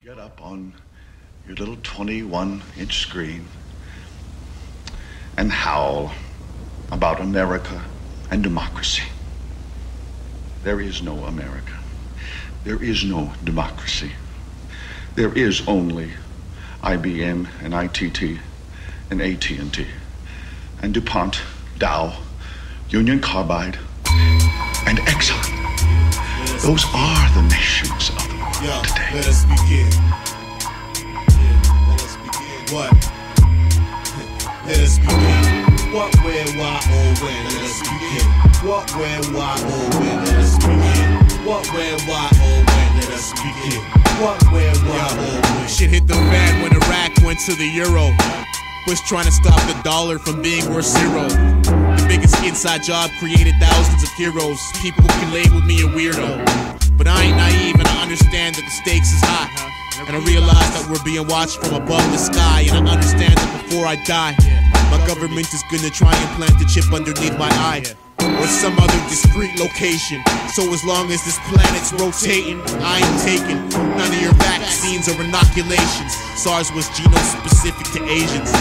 Get up on your little 21-inch screen and howl about America and democracy. There is no America. There is no democracy. There is only IBM and ITT and AT&T and DuPont, Dow, Union Carbide, and Exxon. Those are the nations of the world today. Let us begin. Let us begin. What? Let us begin. What, where, why, or when? Let us begin. What, where, why, or when? Let us begin. What, where, why, or when? Let us begin. What, where, why, or when? Shit hit the fan when Iraq went to the euro. Was trying to stop the dollar from being worth zero. The biggest inside job created thousands of heroes. People can label me a weirdo, but I ain't naive and I understand that the stakes is high. And I realize that we're being watched from above the sky. And I understand that before I die, my government is gonna try and plant a chip underneath my eye, or some other discreet location. So as long as this planet's rotating, I ain't taking none of your vaccines or inoculations. SARS was genome-specific to Asians.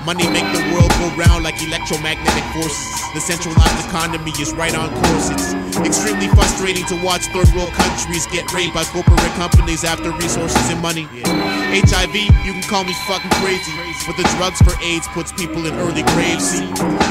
Money make the world go round like electromagnetic forces. The centralized economy is right on course. It's extremely frustrating to watch third world countries get raped by corporate companies after resources and money. HIV, you can call me fucking crazy, but the drugs for AIDS puts people in early graves. See,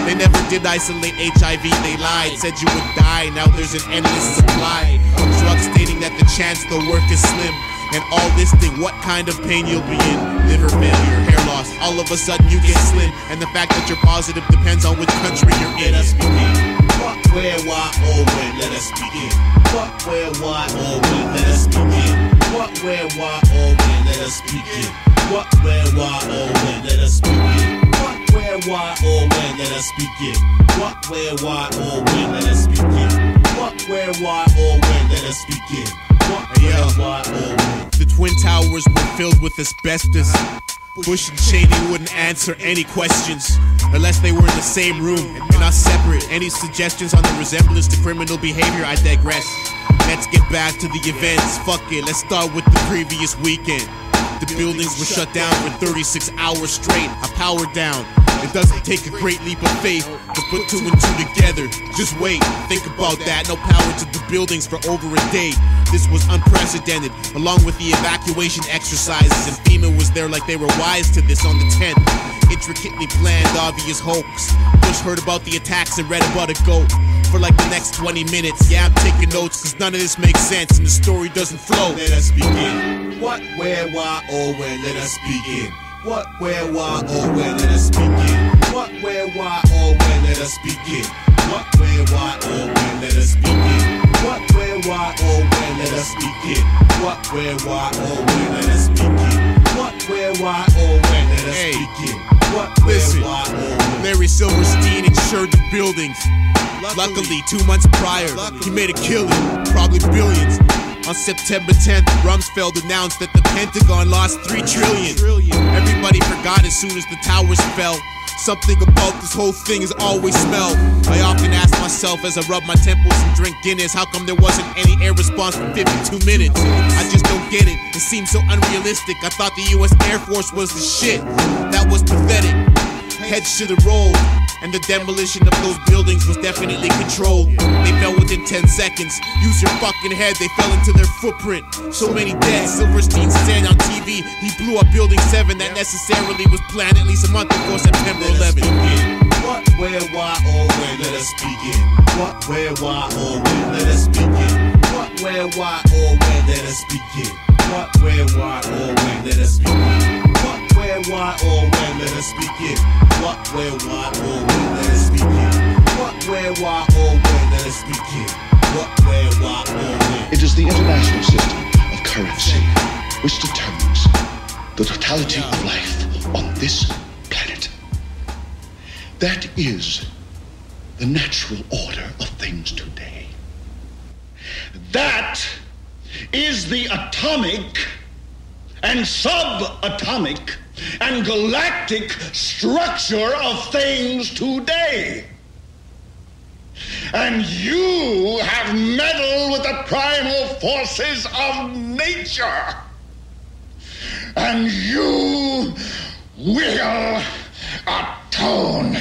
they never did isolate HIV, they lied, said you would die. Now there's an endless supply of drugs stating that the chance they'll work is slim. And all this thing, what kind of pain you'll be in? Liver failure, hair loss, all of a sudden you get slim. And the fact that you're positive depends on which country you're in. Let us begin. What, where, why, or when? Let us begin. What, where, why, or when? Let us begin. What, where, why, or when? Let us begin. What, where, why, or when? Let us begin. What, where, why, or when? Let us begin. What, where, why, or when? Let us begin. What, where, why, or when? Let us begin. What, where, why, or when? The Twin Towers were filled with asbestos. Bush and Cheney wouldn't answer any questions unless they were in the same room and not separate. Any suggestions on the resemblance to criminal behavior? I digress. Let's get back to the events. Fuck it, let's start with the previous weekend. The buildings were shut down for 36 hours straight. I powered down. It doesn't take a great leap of faith to put two and two together. Just wait, think about that. No power to the buildings for over a day. This was unprecedented, along with the evacuation exercises. And FEMA was there like they were wise to this on the 10th. Intricately planned, obvious hoax. Bush heard about the attacks and read about it go for like the next 20 minutes. Yeah, I'm taking notes cause none of this makes sense and the story doesn't flow. Let us begin. What, where, why, or when? Let us begin. What, where, why, or when? Let us begin. What, where, why, or when? Let us begin. What, where, why, or when? Let us begin. What, where, why, or when? Let us begin. What, where, why, or when? Let us begin. What, where, why, or when? Let us begin. What, where, why, or when? Larry Silverstein insured the buildings. Luckily, 2 months prior, he made a killing, probably billions. On September 10th, Rumsfeld announced that the Pentagon lost $3 trillion. Everybody forgot as soon as the towers fell. Something about this whole thing is always smelled. I often ask myself as I rub my temples and drink Guinness, how come there wasn't any air response for 52 minutes? I just don't get it. It seems so unrealistic. I thought the US Air Force was the shit. That was pathetic. Heads should have rolled. And the demolition of those buildings was definitely controlled. They fell within 10 seconds. Use your fucking head, they fell into their footprint. So many dead. Silverstein said on TV he blew up Building 7 that necessarily was planned at least a month before September 11th. What, where, why, or when? Let us begin. What, where, why, or when? Let us begin. What, where, why, or when? Let us begin. What, where, why, or when? Let us begin. What, where, why, or when? Let us begin. What, where, why, or when? Let us begin. What, where, why, or when? Let us begin. What, where, why, or when? It is the international system of currency which determines the totality of life on this planet. That is the natural order of things today. That is the atomic and subatomic and galactic structure of things today. And you have meddled with the primal forces of nature. and you will atone.